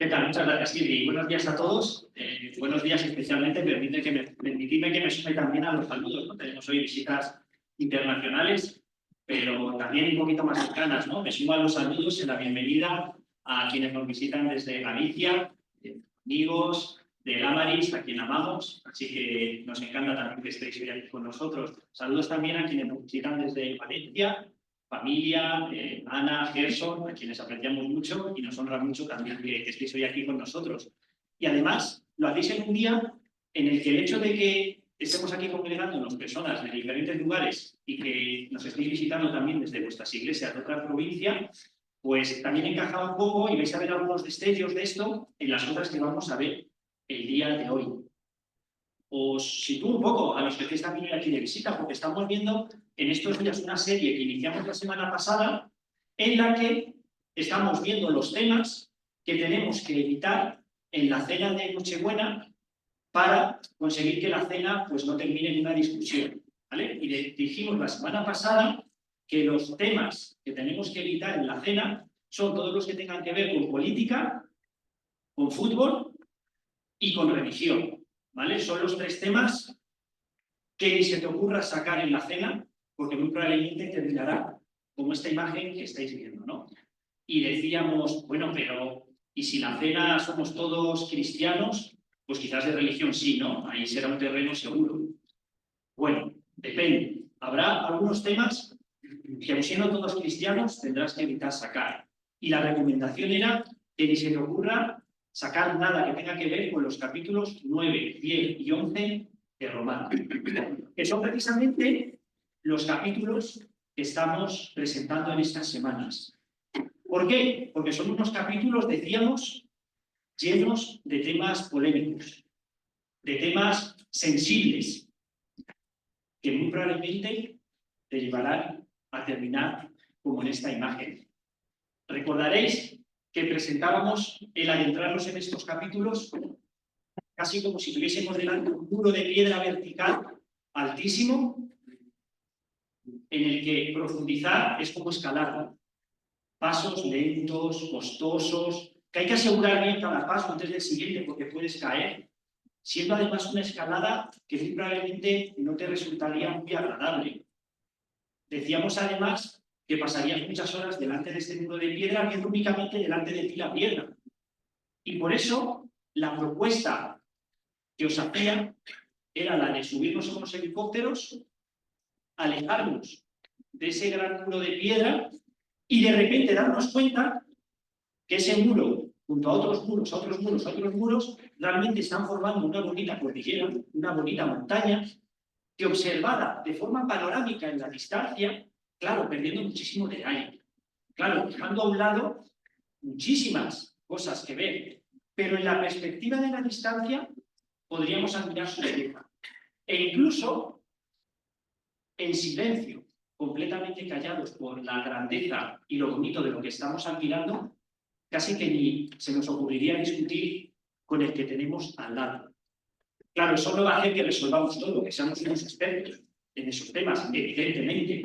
¿Qué tal? Muchas gracias, Silvi. Buenos días a todos. Buenos días especialmente. Permitidme que me sume también a los saludos, ¿no? Tenemos hoy visitas internacionales, pero también un poquito más cercanas, ¿no? Me sumo a los saludos en la bienvenida a quienes nos visitan desde Galicia, amigos de Amaris, a quien amamos, así que nos encanta también que estéis hoy aquí con nosotros. Saludos también a quienes nos visitan desde Valencia, familia, Ana, Gerson, a quienes apreciamos mucho y nos honra mucho también que estéis hoy aquí con nosotros. Y además, lo hacéis en un día en el que el hecho de que estemos aquí congregándonos personas de diferentes lugares y que nos estéis visitando también desde vuestras iglesias de otra provincia, pues también encaja un poco y vais a ver algunos destellos de esto en las cosas que vamos a ver el día de hoy. Os sitúo un poco a los que estáis también aquí de visita, porque estamos viendo en estos días una serie que iniciamos la semana pasada, en la que estamos viendo los temas que tenemos que evitar en la cena de Nochebuena para conseguir que la cena pues, no termine en una discusión. ¿Vale? Y dijimos la semana pasada que los temas que tenemos que evitar en la cena son todos los que tengan que ver con política, con fútbol y con religión. ¿Vale? Son los tres temas que ni se te ocurra sacar en la cena, porque muy probablemente terminará como esta imagen que estáis viendo, ¿no? Y decíamos, bueno, pero ¿y si la cena somos todos cristianos? Pues quizás de religión sí, ¿no? Ahí será un terreno seguro. Bueno, depende. Habrá algunos temas que, aun siendo todos cristianos, tendrás que evitar sacar. Y la recomendación era que ni se te ocurra sacar nada que tenga que ver con los capítulos 9, 10 y 11 de Romanos, que son precisamente los capítulos que estamos presentando en estas semanas. ¿Por qué? Porque son unos capítulos, decíamos, llenos de temas polémicos, de temas sensibles, que muy probablemente te llevarán a terminar como en esta imagen. Recordaréis que presentábamos el adentrarnos en estos capítulos casi como si tuviésemos delante un muro de piedra vertical altísimo, en el que profundizar es como escalar, pasos lentos, costosos, que hay que asegurar bien cada paso antes del siguiente porque puedes caer, siendo además una escalada que muy probablemente no te resultaría muy agradable. Decíamos además que pasarías muchas horas delante de este muro de piedra viendo únicamente delante de ti la piedra. Y por eso la propuesta que os hacía era la de subirnos a unos helicópteros, alejarnos de ese gran muro de piedra y de repente darnos cuenta que ese muro, junto a otros muros, a otros muros, a otros muros, realmente están formando una bonita cordillera, una bonita montaña, que observada de forma panorámica en la distancia, claro, perdiendo muchísimo detalle, claro, dejando a un lado muchísimas cosas que ver, pero en la perspectiva de la distancia podríamos admirar su belleza. E incluso en silencio, completamente callados por la grandeza y lo bonito de lo que estamos admirando, casi que ni se nos ocurriría discutir con el que tenemos al lado. Claro, eso no va a hacer que resolvamos todo, que seamos unos expertos en esos temas, evidentemente,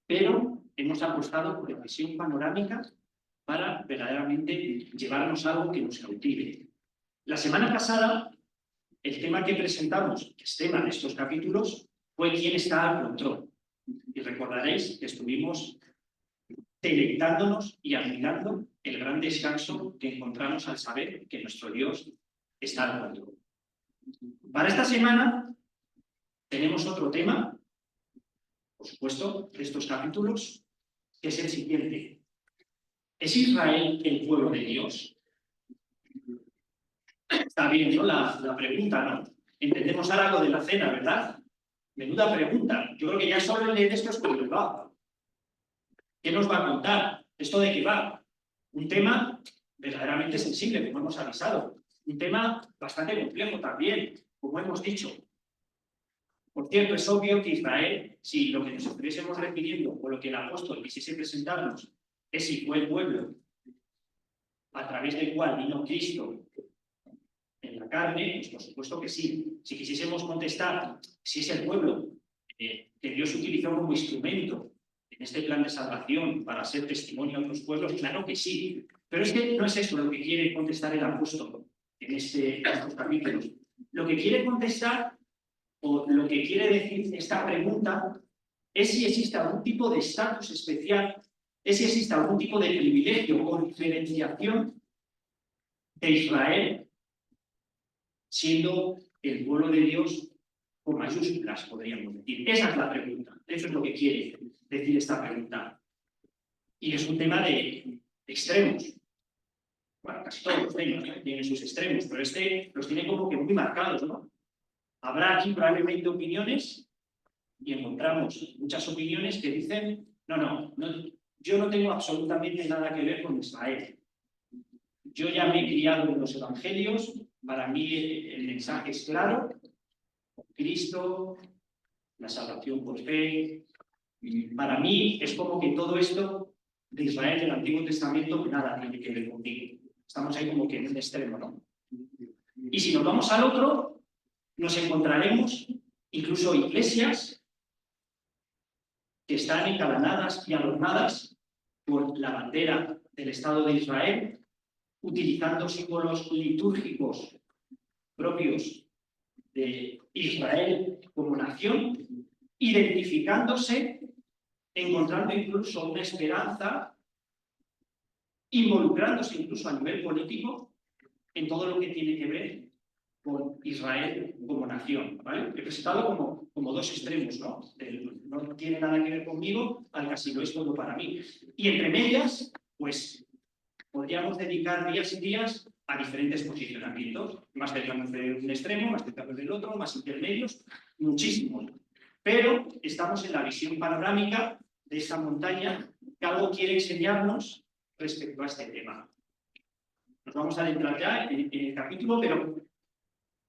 pero hemos apostado por la visión panorámica para verdaderamente llevarnos algo que nos cautive. La semana pasada, el tema que presentamos, que es tema de estos capítulos, fue quién está al control. Y recordaréis que estuvimos deleitándonos y admirando el gran descanso que encontramos al saber que nuestro Dios está al control. Para esta semana tenemos otro tema, por supuesto, de estos capítulos, que es el siguiente. ¿Es Israel el pueblo de Dios? Está bien, ¿no? La pregunta, ¿no? Entendemos ahora lo de la cena, ¿verdad? Menuda pregunta. Yo creo que ya solo leer esto es como va. ¿Qué nos va a contar? ¿Esto de qué va? Un tema verdaderamente sensible, como hemos avisado. Un tema bastante complejo también, como hemos dicho. Por cierto, es obvio que Israel, si lo que nos estuviésemos refiriendo o lo que el apóstol quisiese presentarnos es si fue el pueblo a través del cual vino Cristo en la carne, pues por supuesto que sí. Si quisiésemos contestar si es el pueblo que Dios utilizó como instrumento en este plan de salvación para ser testimonio a otros pueblos, claro que sí. Pero es que no es eso lo que quiere contestar el apóstol en estos capítulos. Lo que quiere contestar, o lo que quiere decir esta pregunta, es si existe algún tipo de estatus especial, es si existe algún tipo de privilegio o diferenciación de Israel, siendo el pueblo de Dios con mayúsculas, podríamos decir. Esa es la pregunta. Eso es lo que quiere decir esta pregunta. Y es un tema de extremos. Bueno, casi todos los temas, ¿no?, tienen sus extremos, pero este los tiene como que muy marcados, ¿no? Habrá aquí probablemente opiniones, y encontramos muchas opiniones que dicen, no, yo no tengo absolutamente nada que ver con Israel. Yo ya me he criado en los evangelios, para mí el mensaje es claro, Cristo, la salvación por fe. Para mí es como que todo esto de Israel del Antiguo Testamento nada tiene que ver conmigo. Estamos ahí como que en un extremo, ¿no? Y si nos vamos al otro, nos encontraremos incluso iglesias que están engalanadas y adornadas por la bandera del Estado de Israel, utilizando símbolos litúrgicos propios de Israel como nación, identificándose, encontrando incluso una esperanza, involucrándose incluso a nivel político en todo lo que tiene que ver con Israel como nación, ¿vale? He presentado como dos extremos, ¿no? No tiene nada que ver conmigo, al casi lo es todo para mí. Y entre medias, pues podríamos dedicar días y días a diferentes posicionamientos, más cercanos de un extremo, más cercanos del otro, más intermedios, muchísimos. Pero estamos en la visión panorámica de esa montaña que algo quiere enseñarnos respecto a este tema. Nos vamos a adentrar ya en el capítulo, pero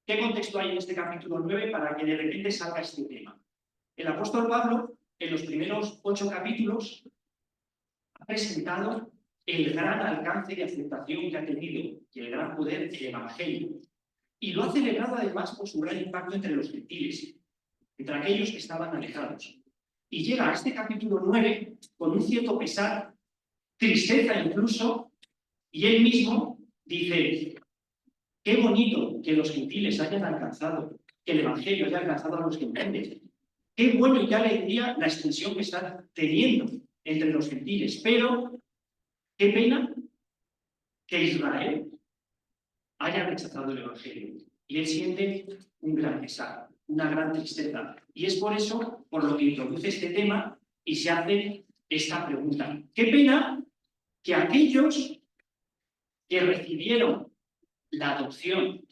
¿qué contexto hay en este capítulo 9 para que de repente salga este tema? El apóstol Pablo, en los primeros 8 capítulos, ha presentado el gran alcance de aceptación que ha tenido y el gran poder del Evangelio. Y lo ha celebrado además por su gran impacto entre los gentiles, entre aquellos que estaban alejados. Y llega a este capítulo 9 con un cierto pesar, tristeza incluso, y él mismo dice: qué bonito que los gentiles hayan alcanzado, que el Evangelio haya alcanzado a los gentiles. Qué bueno y qué alegría la extensión que está teniendo entre los gentiles. Pero qué pena que Israel haya rechazado el Evangelio. Y él siente un gran pesar, una gran tristeza. Y es por eso por lo que introduce este tema y se hace esta pregunta. Qué pena que aquellos que recibieron la adopción,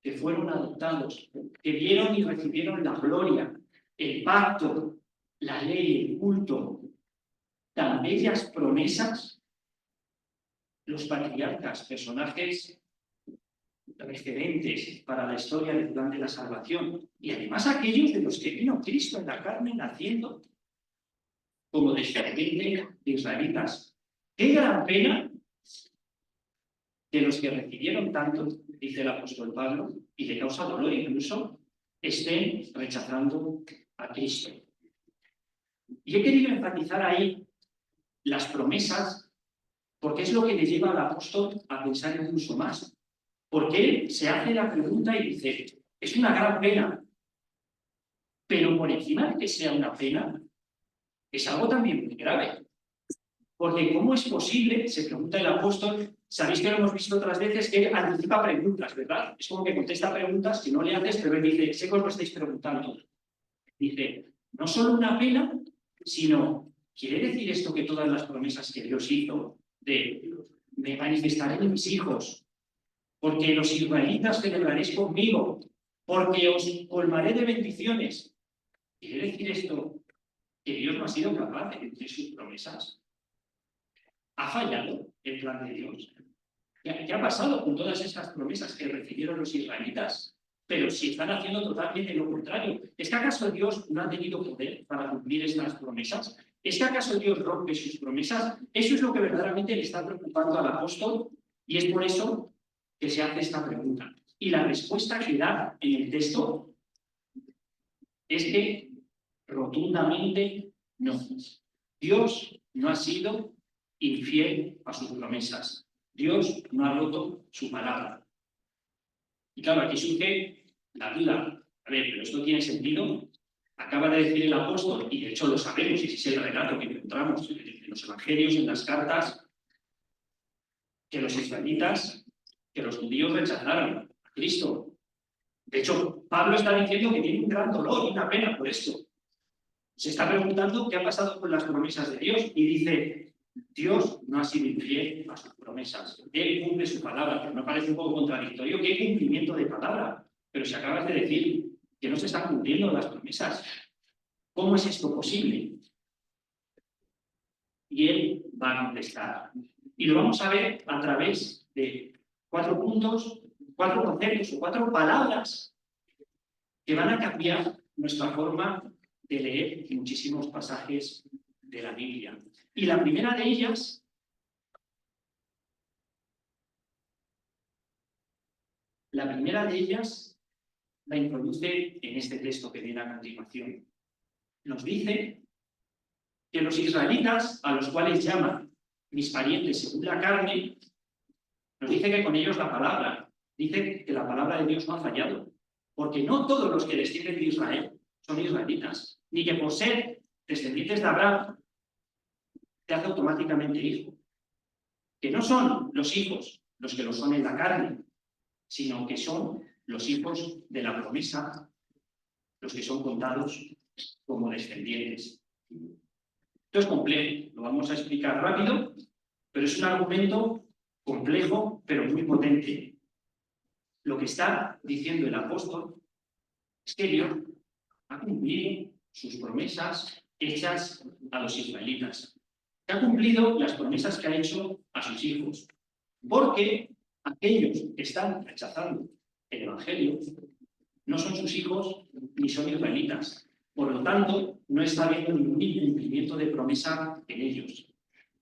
que fueron adoptados, que vieron y recibieron la gloria, el pacto, la ley, el culto, tan bellas promesas, los patriarcas, personajes referentes para la historia del plan de la salvación, y además aquellos de los que vino Cristo en la carne naciendo como descendiente de israelitas. Qué gran pena que los que recibieron tanto, dice el apóstol Pablo, y le causa dolor incluso, estén rechazando a Cristo. Y he querido enfatizar ahí las promesas, porque es lo que le lleva al apóstol a pensar incluso más. Porque él se hace la pregunta y dice: es una gran pena, pero por encima de que sea una pena, es algo también muy grave. Porque ¿cómo es posible? Se pregunta el apóstol. Sabéis que lo hemos visto otras veces, que él anticipa preguntas, ¿verdad? Es como que contesta preguntas que no le haces, pero él dice: sé que os lo estáis preguntando. Dice, no solo una pena, sino, ¿quiere decir esto que todas las promesas que Dios hizo de me manifestaré en mis hijos, porque los israelitas celebraréis conmigo, porque os colmaré de bendiciones? ¿Quiere decir esto que Dios no ha sido capaz de cumplir sus promesas? ¿Ha fallado el plan de Dios? ¿Qué ha pasado con todas esas promesas que recibieron los israelitas? Pero si están haciendo totalmente lo contrario. ¿Es que acaso Dios no ha tenido poder para cumplir estas promesas? ¿Es que acaso Dios rompe sus promesas? Eso es lo que verdaderamente le está preocupando al apóstol, y es por eso que se hace esta pregunta. Y la respuesta que da en el texto es que rotundamente no. Dios no ha sido infiel a sus promesas. Dios no ha roto su palabra. Y claro, aquí surge la duda. A ver, ¿pero esto tiene sentido? Acaba de decir el apóstol, y de hecho lo sabemos, y ese es el relato que encontramos en los evangelios, en las cartas, que los israelitas, que los judíos rechazaron a Cristo. De hecho, Pablo está diciendo que tiene un gran dolor y una pena por esto. Se está preguntando qué ha pasado con las promesas de Dios y dice, Dios no ha sido infiel a sus promesas. Él cumple su palabra, pero me parece un poco contradictorio. ¿Qué cumplimiento de palabra? Pero si acabas de decir que no se están cumpliendo las promesas, ¿cómo es esto posible? Y él va a contestar. Y lo vamos a ver a través de 4 puntos, 4 conceptos o 4 palabras que van a cambiar nuestra forma de leer muchísimos pasajes de la Biblia. Y la primera de ellas la introduce en este texto que viene a continuación. Nos dice que los israelitas, a los cuales llaman mis parientes según la carne, nos dice que con ellos la palabra, dice que la palabra de Dios no ha fallado, porque no todos los que descienden de Israel son israelitas, ni que por ser descendientes de Abraham te hace automáticamente hijo. Que no son los hijos los que lo son en la carne, sino que son los hijos de la promesa, los que son contados como descendientes. Esto es complejo, lo vamos a explicar rápido, pero es un argumento complejo, pero muy potente. Lo que está diciendo el apóstol es que Dios ha cumplido sus promesas hechas a los israelitas. Ha cumplido las promesas que ha hecho a sus hijos. Porque aquellos que están rechazando el Evangelio no son sus hijos ni son israelitas. Por lo tanto, no está habiendo ningún incumplimiento de promesa en ellos.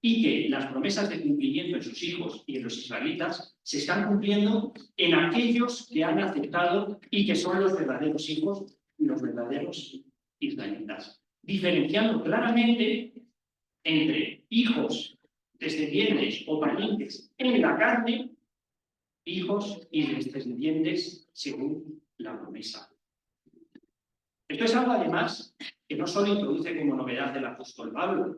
Y que las promesas de cumplimiento en sus hijos y en los israelitas se están cumpliendo en aquellos que han aceptado y que son los verdaderos hijos y los verdaderos israelitas. Diferenciando claramente entre hijos, descendientes o parientes en la carne, hijos y descendientes según la promesa. Esto es algo, además, que no solo introduce como novedad del apóstol Pablo.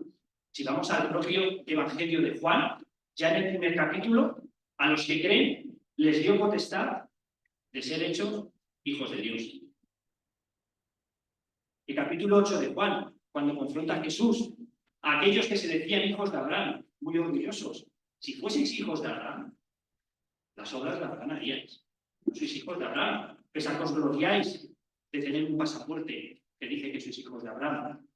Si vamos al propio Evangelio de Juan, ya en el primer capítulo, a los que creen les dio potestad de ser hechos hijos de Dios. El capítulo 8 de Juan, cuando confronta a Jesús, a aquellos que se decían hijos de Abraham, muy orgullosos. Si fueseis hijos de Abraham, las obras de Abraham haríais. No sois hijos de Abraham, pese a que os gloriáis de tener un pasaporte que dice que sois hijos de Abraham.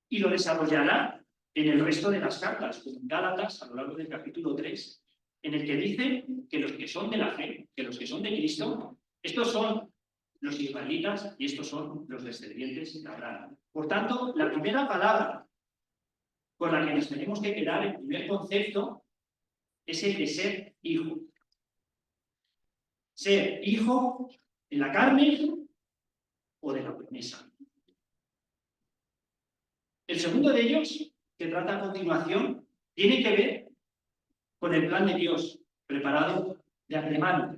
Y lo desarrollará en el resto de las cartas, como en Gálatas, a lo largo del capítulo 3, en el que dice que los que son de la fe, que los que son de Cristo, estos son los israelitas y estos son los descendientes de Abraham. Por tanto, la primera palabra con la que nos tenemos que quedar, el primer concepto, es el de ser hijo. Ser hijo en la carne o de la promesa. El segundo de ellos, que trata a continuación, tiene que ver con el plan de Dios, preparado de antemano.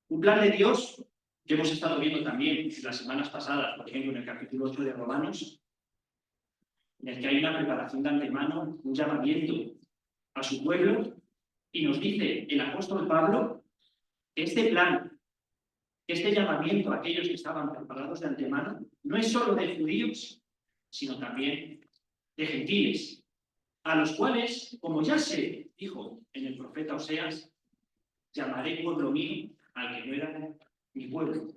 Un plan de Dios que hemos estado viendo también las semanas pasadas, por ejemplo, en el capítulo 8 de Romanos, en el que hay una preparación de antemano, un llamamiento a su pueblo, y nos dice el apóstol Pablo que este plan, este llamamiento a aquellos que estaban preparados de antemano, no es solo de judíos, sino también de gentiles, a los cuales, como ya se dijo en el profeta Oseas, llamaré pueblo mío al que no era mi pueblo.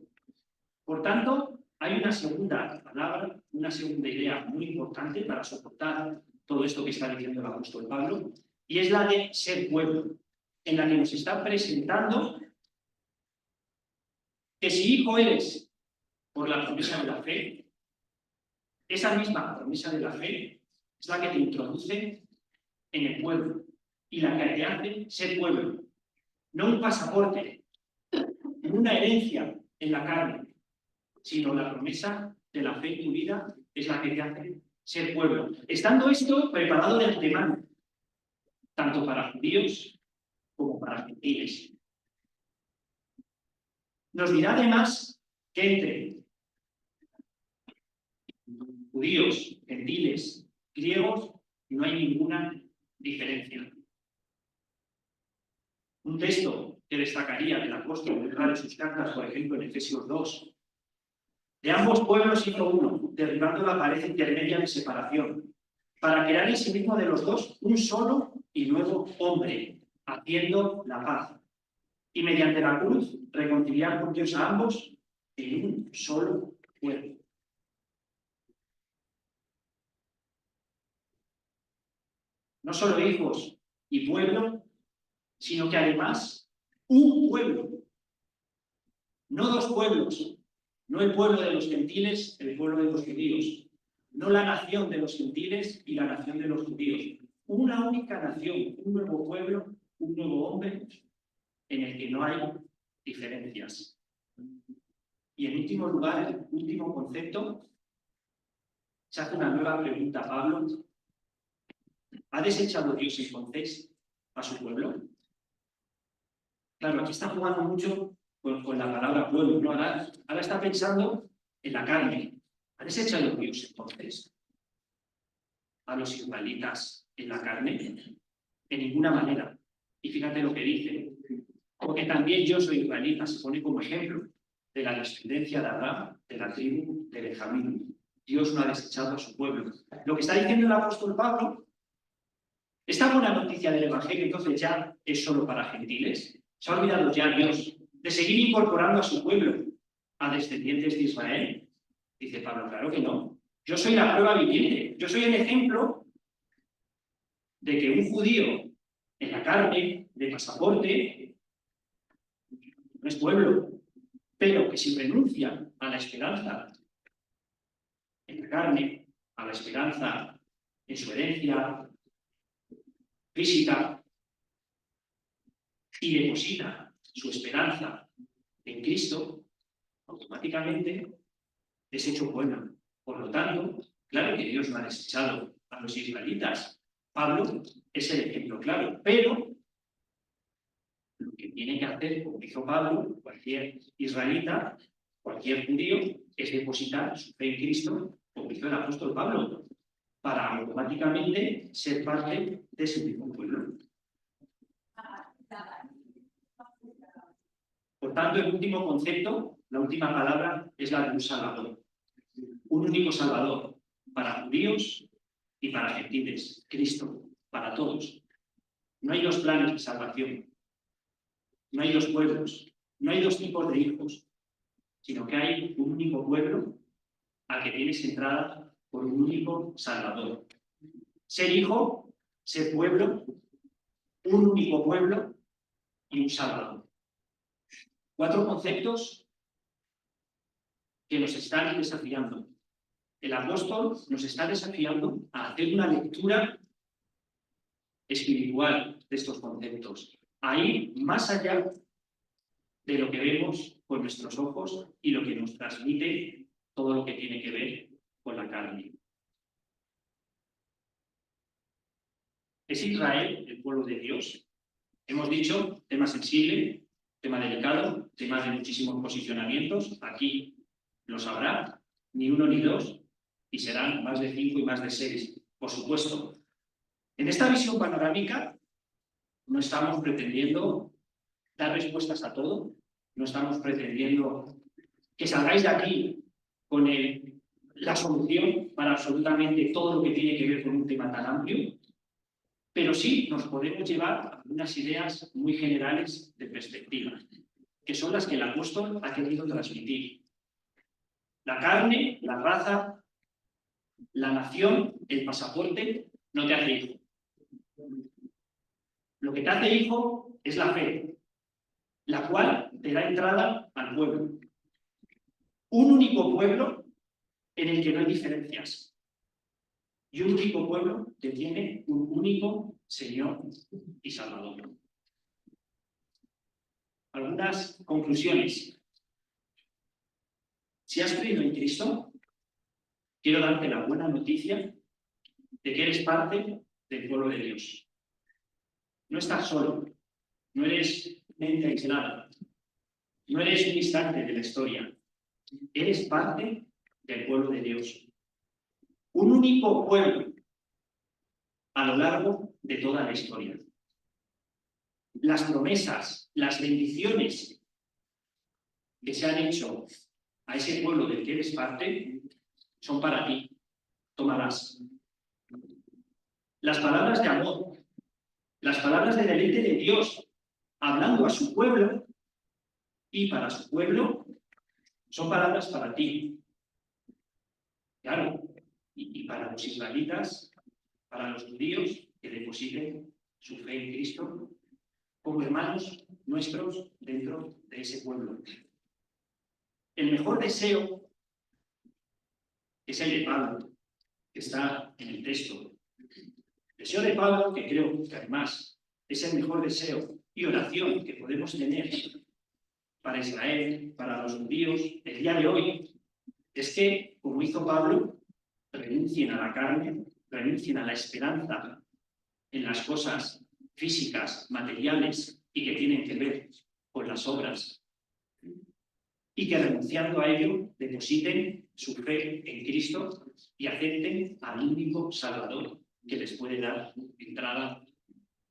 Por tanto, hay una segunda palabra, una segunda idea muy importante para soportar todo esto que está diciendo el apóstol Pablo, y es la de ser pueblo, en la que nos está presentando que si hijo eres por la promesa de la fe, esa misma promesa de la fe es la que te introduce en el pueblo y la que te hace ser pueblo. No un pasaporte, no una herencia en la carne, sino la promesa de la fe en tu vida es la que te hace ser pueblo. Estando esto preparado de antemano, tanto para judíos como para gentiles. Nos dirá además que entre judíos, gentiles, griegos, no hay ninguna diferencia. Un texto que destacaría del apóstol en sus cartas, por ejemplo, en Efesios 2. De ambos pueblos hizo uno, derribando la pared intermedia de separación, para crear en sí mismo de los dos un solo y nuevo hombre, haciendo la paz. Y mediante la cruz reconciliar con Dios a ambos en un solo pueblo. No solo hijos y pueblo, sino que además un pueblo. No dos pueblos. No el pueblo de los gentiles, el pueblo de los judíos. No la nación de los gentiles y la nación de los judíos. Una única nación, un nuevo pueblo, un nuevo hombre en el que no hay diferencias. Y en último lugar, el último concepto, se hace una nueva pregunta a Pablo. ¿Ha desechado Dios entonces a su pueblo? Claro, aquí está jugando mucho con la palabra pueblo, ¿no? Ahora está pensando en la carne. ¿Ha desechado Dios entonces a los israelitas en la carne? De ninguna manera. Y fíjate lo que dice. Porque también yo soy israelita, se pone como ejemplo de la descendencia de Abraham, de la tribu de Benjamín. Dios no ha desechado a su pueblo. Lo que está diciendo el apóstol Pablo, esta buena noticia del Evangelio entonces ya es solo para gentiles. ¿Se ha olvidado ya Dios de seguir incorporando a su pueblo, a descendientes de Israel? Dice Pablo, claro que no. Yo soy la prueba viviente. Yo soy el ejemplo de que un judío en la carne, de pasaporte, no es pueblo, pero que si renuncia a la esperanza en la carne, a la esperanza en su herencia física, y deposita su esperanza en Cristo, automáticamente es hecho bueno. Por lo tanto, claro que Dios no ha desechado a los israelitas. Pablo es el ejemplo claro, pero lo que tiene que hacer, como hizo Pablo, cualquier israelita, cualquier judío, es depositar su fe en Cristo, como hizo el apóstol Pablo, para automáticamente ser parte de ese mismo pueblo. Por tanto, el último concepto, la última palabra, es la de un Salvador. Un único Salvador para judíos y para gentiles. Cristo, para todos. No hay dos planes de salvación. No hay dos pueblos. No hay dos tipos de hijos. Sino que hay un único pueblo al que tienes entrada por un único Salvador. Ser hijo, ser pueblo, un único pueblo y un Salvador. 4 conceptos que nos están desafiando. El apóstol nos está desafiando a hacer una lectura espiritual de estos conceptos, a ir más allá de lo que vemos con nuestros ojos y lo que nos transmite todo lo que tiene que ver con la carne. ¿Es Israel el pueblo de Dios? Hemos dicho, tema sensible, tema delicado, tema de muchísimos posicionamientos. Aquí lo sabrá, ni uno ni dos, y serán más de 5 y más de 6, por supuesto. En esta visión panorámica no estamos pretendiendo dar respuestas a todo, no estamos pretendiendo que salgáis de aquí con la solución para absolutamente todo lo que tiene que ver con un tema tan amplio, pero sí nos podemos llevar a unas ideas muy generales de perspectiva, que son las que el apóstol ha querido transmitir. La carne, la raza, la nación, el pasaporte, no te hace hijo. Lo que te hace hijo es la fe, la cual te da entrada al pueblo. Un único pueblo en el que no hay diferencias. Y un único pueblo que tiene un único Señor y Salvador. Algunas conclusiones. Si has creído en Cristo, quiero darte la buena noticia de que eres parte del pueblo de Dios. No estás solo, no eres mente aislada, no eres un instante de la historia, eres parte del pueblo de Dios. Un único pueblo a lo largo de toda la historia. Las promesas, las bendiciones que se han hecho a ese pueblo del que eres parte son para ti. Tómalas. Las palabras de amor, las palabras de deleite de Dios, hablando a su pueblo y para su pueblo, son palabras para ti. Claro, y para los israelitas, para los judíos que depositen su fe en Cristo como hermanos nuestros dentro de ese pueblo. El mejor deseo es el de Pablo, que está en el texto. El deseo de Pablo, que creo que además es el mejor deseo y oración que podemos tener para Israel, para los judíos, el día de hoy, es que, como hizo Pablo, renuncien a la carne, renuncien a la esperanza en las cosas físicas, materiales y que tienen que ver con las obras, y que renunciando a ello depositen su fe en Cristo y acepten al único Salvador que les puede dar entrada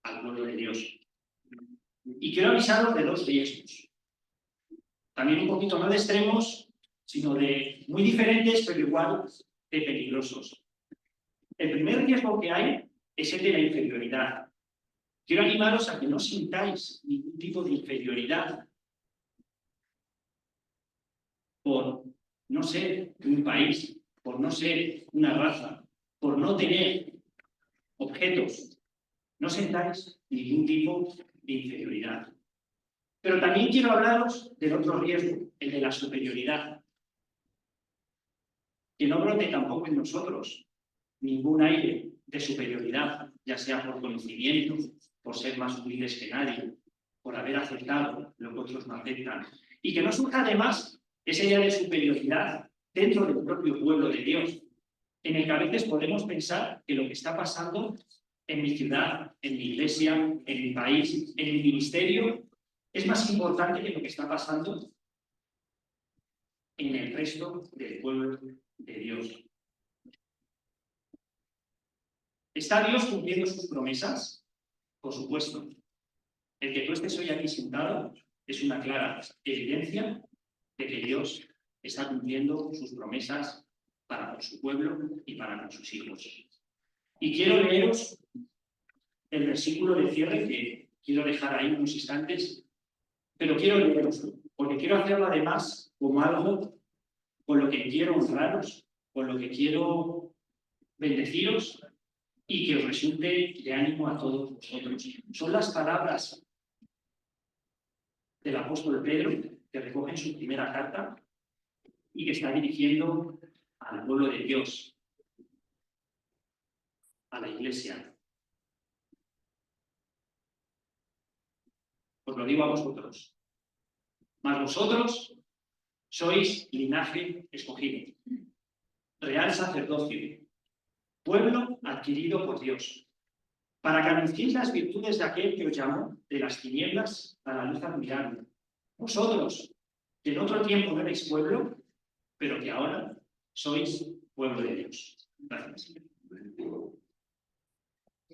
al pueblo de Dios. Y quiero avisaros de dos riesgos, también un poquito no de extremos, sino de muy diferentes, pero igual de peligrosos. El primer riesgo que hay es el de la inferioridad. Quiero animaros a que no sintáis ningún tipo de inferioridad por no ser un país, por no ser una raza, por no tener objetos. No sentáis ningún tipo de inferioridad. Pero también quiero hablaros del otro riesgo, el de la superioridad. Que no brote tampoco en nosotros ningún aire de superioridad, ya sea por conocimiento, por ser más humildes que nadie, por haber aceptado lo que otros no aceptan. Y que no surja además esa idea de superioridad dentro del propio pueblo de Dios, en el que a veces podemos pensar que lo que está pasando en mi ciudad, en mi iglesia, en mi país, en mi ministerio, es más importante que lo que está pasando en el resto del pueblo de Dios. ¿Está Dios cumpliendo sus promesas? Por supuesto. El que tú estés hoy aquí sentado es una clara evidencia de que Dios está cumpliendo sus promesas para con su pueblo y para con sus hijos. Y quiero leeros el versículo de cierre que quiero dejar ahí unos instantes, pero quiero leeroslo, porque quiero hacerlo además como algo con lo que quiero honraros, con lo que quiero bendeciros y que os resulte de ánimo a todos vosotros. Son las palabras del apóstol Pedro, que recoge en su primera carta y que está dirigiendo al pueblo de Dios, a la iglesia. Os lo digo a vosotros. Mas vosotros sois linaje escogido, real sacerdocio, pueblo adquirido por Dios, para que anunciéis las virtudes de aquel que os llamó de las tinieblas a la luz admirable. Vosotros, que en otro tiempo no erais pueblo, pero que ahora sois pueblo de Dios. Gracias.